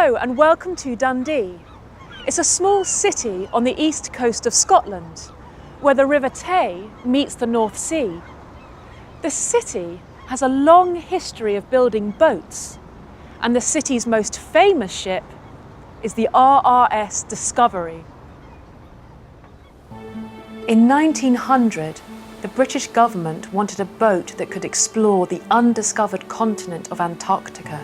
Hello and welcome to Dundee. It's a small city on the east coast of Scotland, where the River Tay meets the North Sea. The city has a long history of building boats, and the city's most famous ship is the RRS Discovery. In 1900, the British government wanted a boat that could explore the undiscovered continent of Antarctica.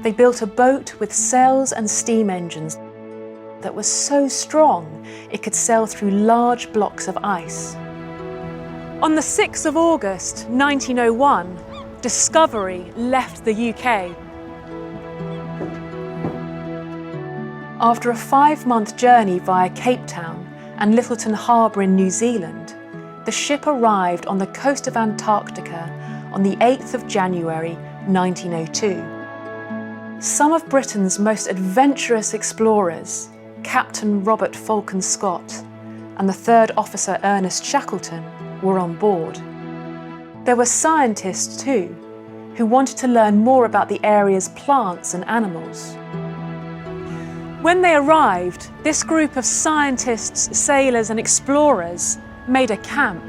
They built a boat with sails and steam engines that was so strong it could sail through large blocks of ice. On the 6th of August 1901, Discovery left the UK. After a 5-month journey via Cape Town and Lyttelton Harbour in New Zealand, the ship arrived on the coast of Antarctica on the 8th of January 1902. Some of Britain's most adventurous explorers, Captain Robert Falcon Scott and the third officer Ernest Shackleton, were on board. There were scientists too, who wanted to learn more about the area's plants and animals. When they arrived, this group of scientists, sailors and explorers made a camp.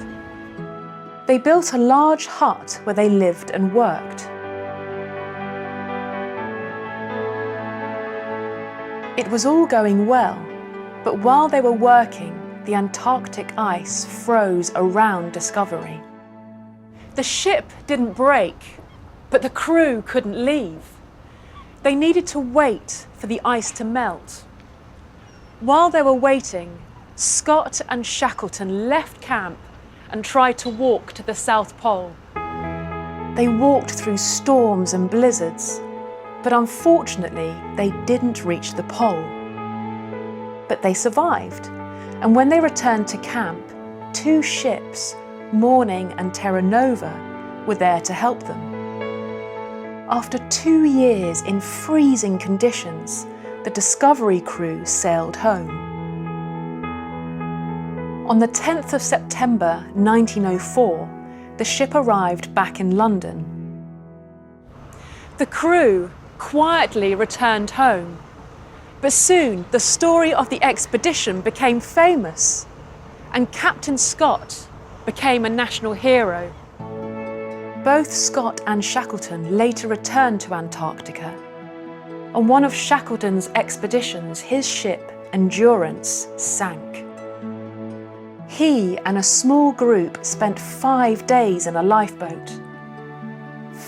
They built a large hut where they lived and worked. It was all going well, but while they were working, the Antarctic ice froze around Discovery. The ship didn't break, but the crew couldn't leave. They needed to wait for the ice to melt. While they were waiting, Scott and Shackleton left camp and tried to walk to the South Pole. They walked through storms and blizzards, but unfortunately, they didn't reach the pole. But they survived, and when they returned to camp, 2 ships, Morning and Terra Nova, were there to help them. After 2 years in freezing conditions, the Discovery crew sailed home. On the 10th of September 1904, the ship arrived back in London. The crew quietly returned home, but soon the story of the expedition became famous, and Captain Scott became a national hero. Both Scott and Shackleton later returned to Antarctica. On one of Shackleton's expeditions, his ship, Endurance, sank. He and a small group spent 5 days in a lifeboat.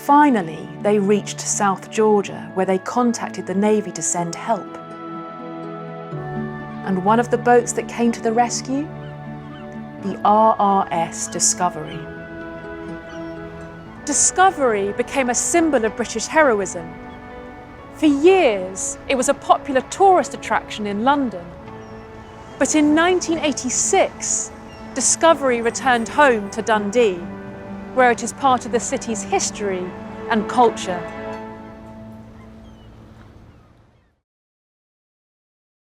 Finally, they reached South Georgia, where they contacted the Navy to send help. And one of the boats that came to the rescue? The RRS Discovery. Discovery became a symbol of British heroism. For years, it was a popular tourist attraction in London. But in 1986, Discovery returned home to Dundee, where it is part of the city's history and culture.